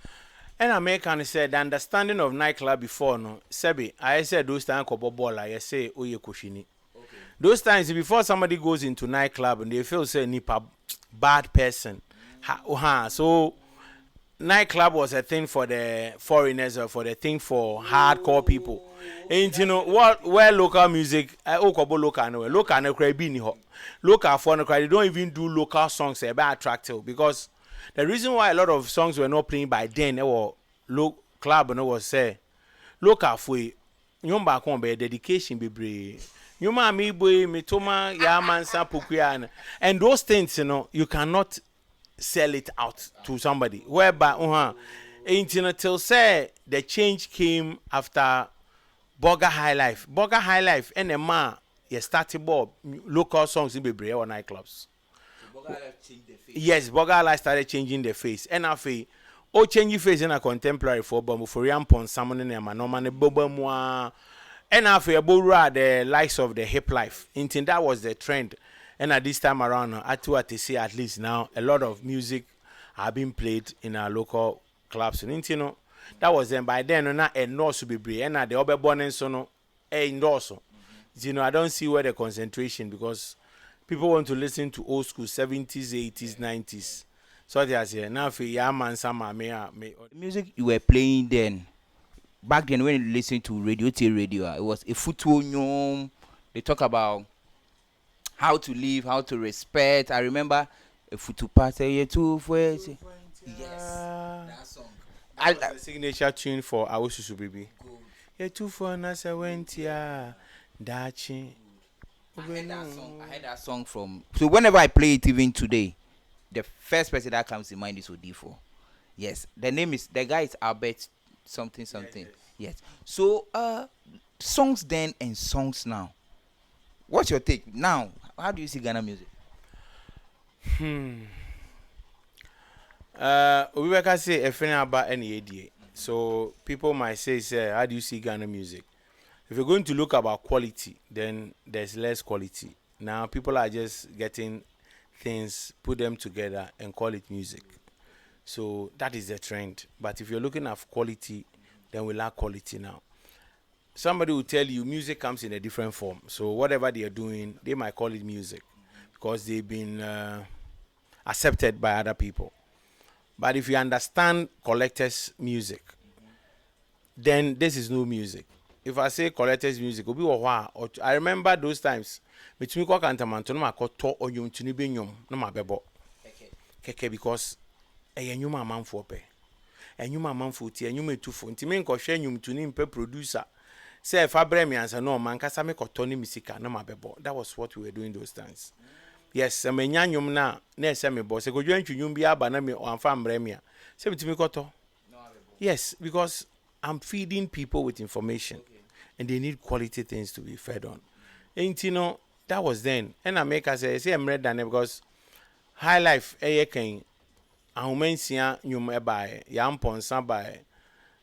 And American said the understanding of nightclub before no Sebi, I said those times kobo ball, I say oye kushini. Okay. Those times before somebody goes into nightclub and they feel say nipa bad person. So nightclub was a thing for the foreigners or for the thing for hardcore people. And you know what where local music local no cry be ni ho. Local for no cry, they don't even do local songs very attractive because the reason why a lot of songs were not playing by then or club no was say local for nyomba kon be dedication be nyoma mi boy me toma ya mansa pokuya and those things you cannot sell it out to somebody whereby until say the change came after Burger High Life and a man you started bob local songs in be or nightclubs. Yes, Burger Life started changing the face. And I feel, changing face in a contemporary for Yampon, Salmon and Manoman, Bobamwa. And I feel, the likes of the hip life. Until that was the trend. And at this time around, I to see at least now a lot of music are being played in our local clubs. And you know, that was then by then, not a nurse to be brave. And at the other bonnet, so no, endorse. You know, I don't see where the concentration because people want to listen to old school 70s, 80s, 90s. So they are here. Now for Yaman Sama me music you were playing then. Back then when you listen to radio, it was a football. They talk about how to live, how to respect. I remember a football party. Yes, that song. That was the signature tune for Awususu Baby. Yeah, 2 for Nasa Wentia Dachi. I heard that song from. So whenever I play it, even today, the first person that comes to mind is Odifo. Yes, the guy is Albert something. Yes. So songs then and songs now. What's your take now? How do you see Ghana music? We can say a thing about any idea. So people might say, how do you see Ghana music? If you're going to look about quality, then there's less quality. Now people are just getting things, put them together and call it music. So that is the trend. But if you're looking at quality, then we lack quality now. Somebody will tell you music comes in a different form. So whatever they are doing, they might call it music because they've been accepted by other people. But if you understand collectors' music, then this is no music. If I say collectors' music, I remember those times. Because nyuma manfo pe enyuma manfo ti enyuma etufo ntime nkɔhwɛ nyum tuni mpe producer say fa bre me ansa no man kasa me kɔtɔ ne misika na mabɛbɔ. That was what we were doing those times. Yes, menya nyum na ese me bo se kodwa ntwunwum bi aba na me anfa mbre me a se bitimi kɔtɔ. Yes, because I'm feeding people with information and they need quality things to be fed on. And you know, that was then. And I make us say I'm ready because high life ken ahomansia nyum ebae yampon san bae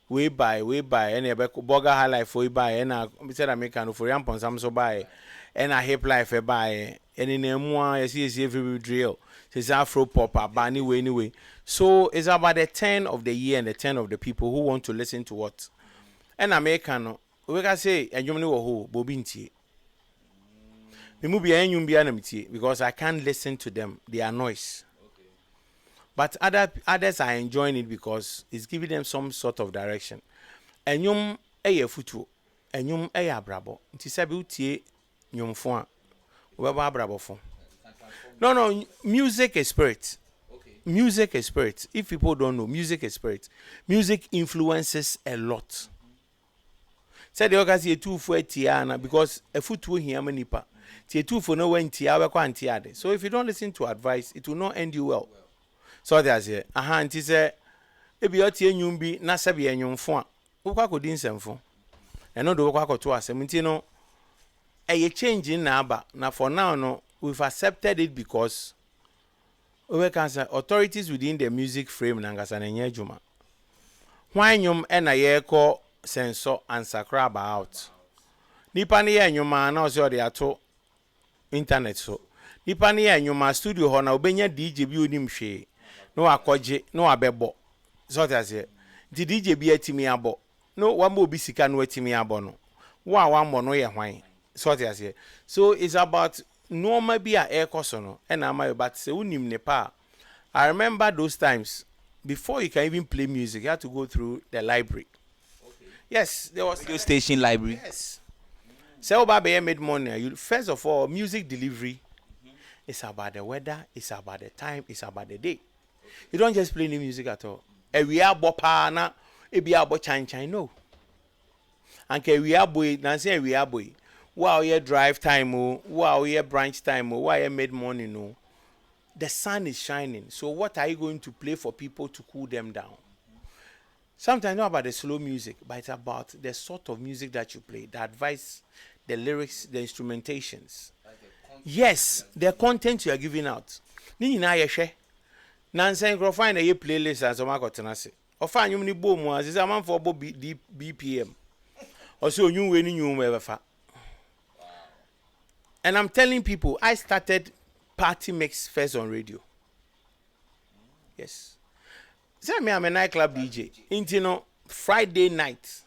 we buy and e be burger high life we buy and I said American for yampon sam so buy and a hip life e buy and in emwa you see every drill says afro pop aba anyway. So it's about the 10 of the year and the 10 of the people who want to listen to what. And American we can say enyum ni wo ho bobi ntie me mu bia enyum bia na mtie because I can't listen to them, they are noise. But others are enjoying it because it's giving them some sort of direction. Enyum eye futu, enyum eye abrabo. Nti se bi utie nyum fo a we ba abrabo fo. No, music is spirit. Okay. Music is spirit. If people don't know, music is spirit. Music influences a lot. Say the okasi etu fo atia na because efutu hia manipa. Ti etu fo no wenti a we kwa antia de. So if you don't listen to advice, it will not end you well. So there's here. Nti say ebi otie enyum bi na se be enyumfo a wo kwa kodi nsemfo. Eno do wo kwa koto asem nti no eye change na aba na for now no we've accepted it because we can say authorities within the music frame na ngasa na nye adwuma. Hwan nyum e na ye ko sensor and sakra about. nipa ne ye nyoma na oso de ato internet so nipa ne ye nyoma studio ho na obenya DJ bi onim hwe no akọje no abebo so tase di DJ bi atimi abo no wa mo bi sika no atimi abo no wa mo no ye hwan so tase so it's about normal bi a ekoso no and am but say unim ne pa. I remember those times before you can even play music you have to go through the library. Okay. Yes, there was radio station library. Yes. So Baba made money. You first of all, music delivery is about the weather, it's about the time, it's about the day. You don't just play new music at all. We are bopa na e be abo chan no. And we are boy, na say we are boy. Wow, your drive time oh, wow, your branch time oh, why you made money no. The sun is shining. So what are you going to play for people to cool them down? Sometimes not about the slow music, but it's about the sort of music that you play, the advice, the lyrics, the instrumentations. Yes, the content you are giving out. Ni na ye hwe. Nansen go find a playlist as o makotena se. O fa anyum ni bo mu as say man for bo BPM. O so onyu we ni nyum e befa. And I'm telling people I started party mix first on radio. Yes. Say me I'm a nightclub DJ. Intino Friday night.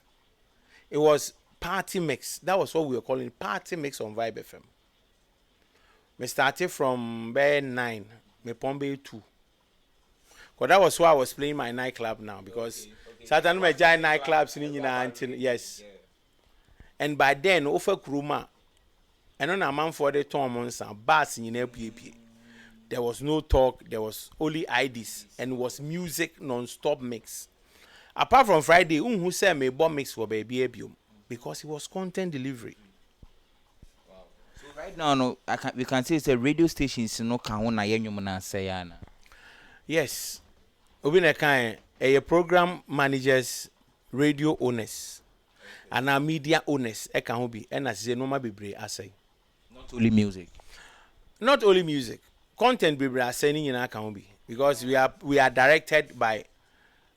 It was party mix. That was what we were calling party mix on Vibe FM. Me started from Bay 9, me Pombe 2. Because that was why I was playing my nightclub now. Because Saturday me giant nightclubs in yes. And by then, over Kruma, and on a man for the Tomons and bass in PAP. There was no talk, there was only IDs, and it was music non-stop mix. Apart from Friday, who said me bomb mix for baby because it was content delivery. Wow. So right now, no, we can say it's a radio station. No, can say yes, a program managers, radio owners, and our media owners. Can be and as no be ASA. Not only music. Not only music. Content we are sending in our be because we are directed by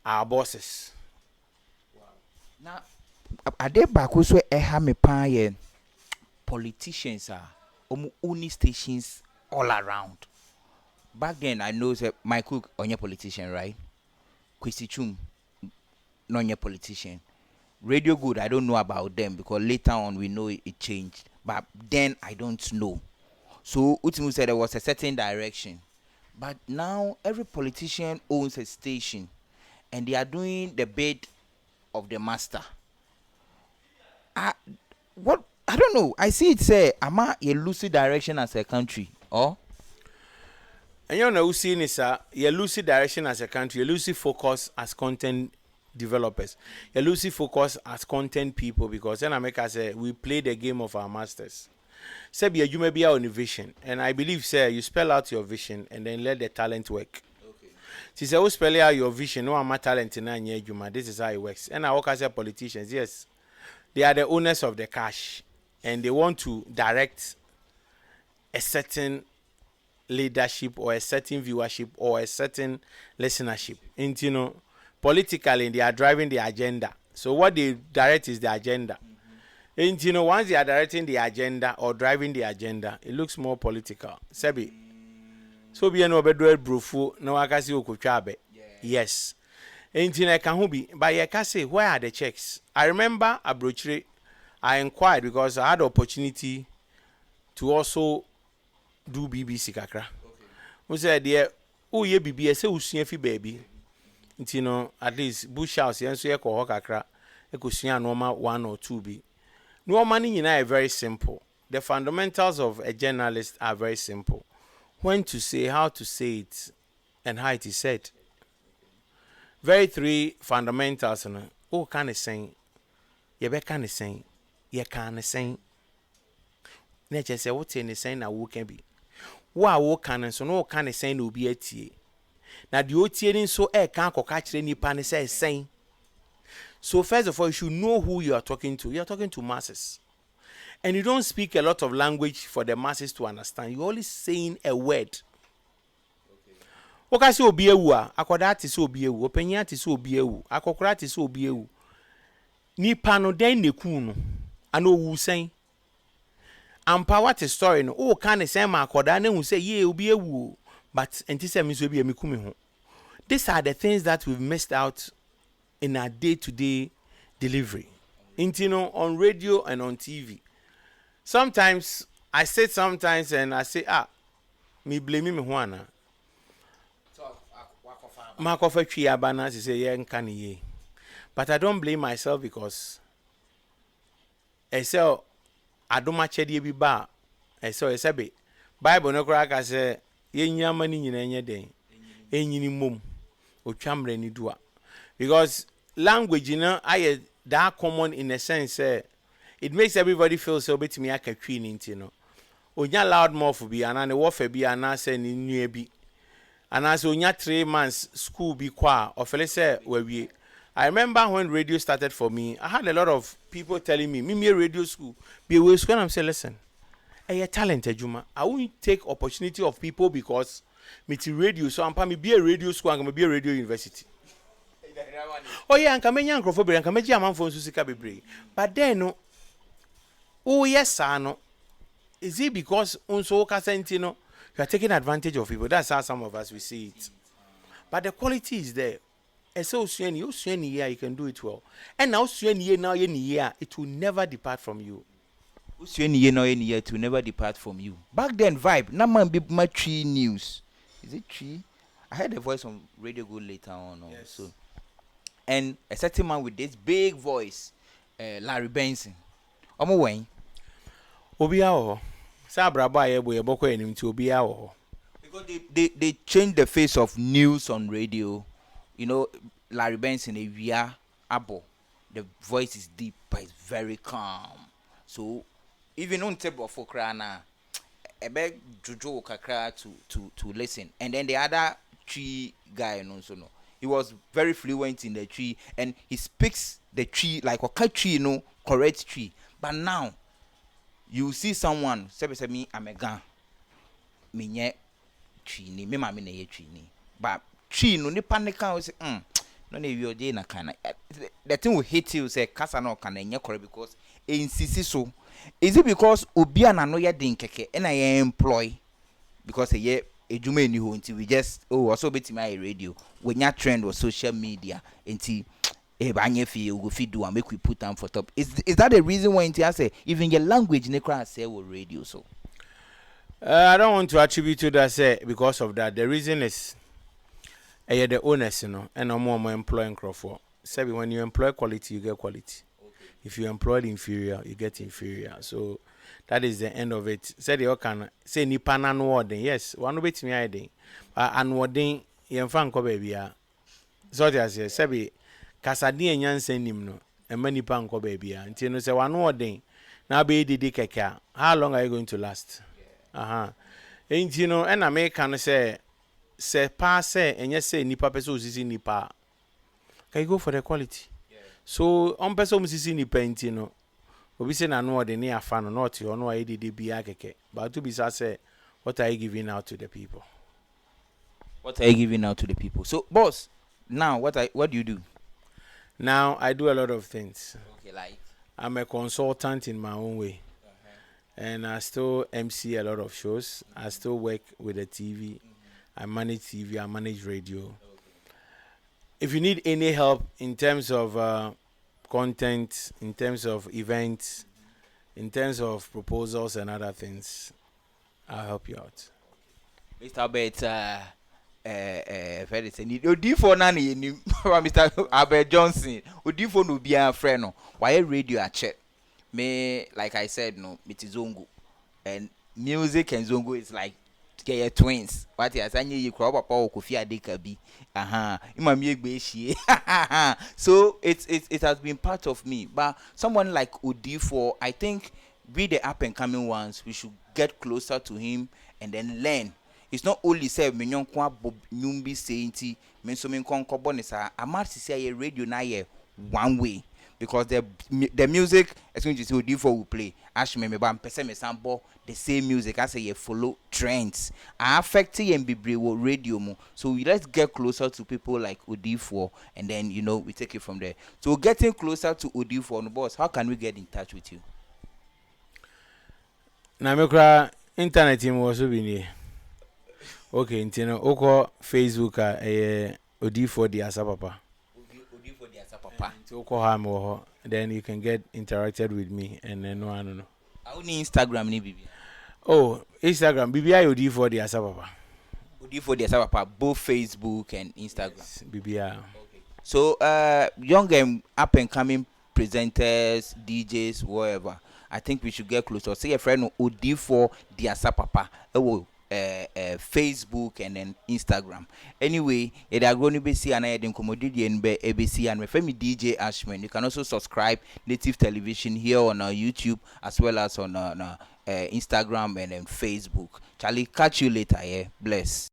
our bosses. Wow. Now, are there back also me pan politicians are only stations all around. Back then I know that my cook on your politician, right? Kwesi Chum non your politician. Radio Good, I don't know about them because later on we know it changed. But then I don't know. So Utimu said there was a certain direction. But now every politician owns a station and they are doing the bid of the master. I don't know. I see it say, am I a lucid direction as a country? Or? And you know, seeing is a lucid direction as a country, a lucid focus as content developers, a lucid focus as content people because then America say we play the game of our masters. Say you may be on a vision, and I believe, sir, you spell out your vision and then let the talent work. Okay. She said, "Oh, spell out your vision. No, I'm a talent in Juma. This is how it works." And I work as a politicians. Yes, they are the owners of the cash, and they want to direct a certain leadership or a certain viewership or a certain listenership. And you know, politically, they are driving the agenda. So what they direct is the agenda. And you know, once they are directing the agenda or driving the agenda, it looks more political. Sebi. So be no bedwell brufu no akasi okuchabe. Yes. And you know, can be but you can say where are the checks? I remember Abrochire, I inquired because I had the opportunity to also do BBC kakra. We said there, oh ye BBC say usufi baby. You know, at least bush house and so ye ko kakra. E ko sua normal 1 or 2 be. No money are very simple. The fundamentals of a journalist are very simple. When to say, how to say it, and how it is said. Very 3 fundamentals. Oh, can I say? You be can I say? You can say? Nature say what in the saying that who can be. What can so no can I say no be a tea. Now the OT so can't catch any pan saying. So first of all, you should know who you are talking to. You are talking to masses. And you don't speak a lot of language for the masses to understand. You're only saying a word. Okay, so be a wua, akodati so be a wu, openyati so be a wu, akokrati so be a wu. Ni pano den ne kunu. Ano wu saying, ampa what is story no o kan say ma akoda na hu say ye obi ewu but enti say me so bi amiku ho. These are the things that we've missed out in our day-to-day delivery. On radio and on TV. Sometimes I sit sometimes and I say, me blame me Juana. Makofa Chiabana say, yeah, nkani. But I don't blame myself because I say, I don't match the ba. I saw a sabi. Bible no crack I say, ye nyamani nyina den. Enyini mum. O chambre ni dua. Because language, I that common in a sense, it makes everybody feel so bit me aka twin, Onya loud mouth be and an warfare be an answer in new be. And as onya 3 months school be qua or fele say where we. I remember when radio started for me, I had a lot of people telling me radio school. Be away when I'm saying, listen, you're talented, Juma. I won't take opportunity of people because me to radio, so I'm be a radio school, I'm gonna be a radio university. Oh yeah, and come young crofobri and come a man for Susika be. But then no. Oh yes, sir, no. Is it because unso casentino you are taking advantage of people? That's how some of us we see it. But the quality is there. And so soon you can do it well. And now soon now it will never depart from you. It will never depart from you. Back then, vibe. Now man be my tree news. Is it tree? I heard a voice on radio go later on. Yes. So, and a certain man with this big voice, Larry Benson. I'm away. Obiao. Sabra boy boko enim to Obiao. Because they changed the face of news on radio. Larry Benson, we are abo. The voice is deep, but it's very calm. So even on table for crana, I beg Jojo Kakra to listen. And then the other tree guy, he was very fluent in the tree, and he speaks the tree like a tree, correct tree. But now you see someone say me I'm a gun. Me nye tree ni me mama na ye tree ni. But tree no ni panic can say no na you dey na kana. The thing will hit you say kasa no kana nye correct because insisi so. Is it because obi anano ye den keke and I employ because ye ejuma ni ho until we just also beti my radio when your trend was social media until go feed do and make we put them for top. Is that the reason why I say even your language nekra say with radio so? I don't want to attribute to that say because of that. The reason is the owners, and no more employing Crawford. Say when you employ quality, you get quality. Okay. If you employ inferior, you get inferior. So that is the end of it. Say the can say ni panan wording. Yes, one bit me I think. And wording yemfa nko baby ya. So just say kasadi enyanse nim no emani pa nko baby ya. Nti no say one wording na be didi keke. How long are you going to last? Yeah. Nti no and American say pass enye say nipa person osisi nipa. Can you go for the quality? Yeah. So on person osisi nipa nti no obi say na no de ne afa no not you no didi bia keke. But to be say what are you giving out to the people? What are you giving out to the people? So boss, now what do you do? Now I do a lot of things. Okay, like I'm a consultant in my own way. And I still MC a lot of shows. I still work with the TV. I manage TV, I manage radio. Okay. If you need any help in terms of content, in terms of events, in terms of proposals and other things, I'll help you out. Mr. Albert, very saying you for nani Mr. Albert Johnson, you for no be a friend no. Why radio a check? Me like I said no, it is zongo. And music and zongo is like get twins. What you say you crop up or Kofi Adeka bi. So it has been part of me. But someone like Odifo, I think we the up and coming ones, we should get closer to him and then learn. It's not only say minyon kwa nyumbi sayinti men so men kon kobonisa amati say radio na ye one way because the music as going to say Odifo will play ashme me ba mpese me sample the same music as say you follow trends affect and be radio mo. So let's get closer to people like Odifo and then we take it from there. So getting closer to Odifo, boss, how can we get in touch with you? Na me kura internet mu also bi ni. Okay, ntino oko Facebook Odifo di Asa Papa. Odifo di Asa Papa. Oko ha me ho. Then you can get interacted with me and then no. How ni Instagram ni bibi? Oh, Instagram BBI Odifo di Asa Papa. Odifo di Asa Papa, both Facebook and Instagram. Yes, BBI. Okay. So young and up and coming presenters, DJs, whatever. I think we should get closer. Say a friend Odifo di Asa Papa. Facebook and then Instagram. Anyway, it are going to be see and I had commodity and be ABC and my family DJ Ashman. You can also subscribe Native Television here on YouTube as well as on Instagram and then Facebook. Charlie, catch you later. Yeah, bless.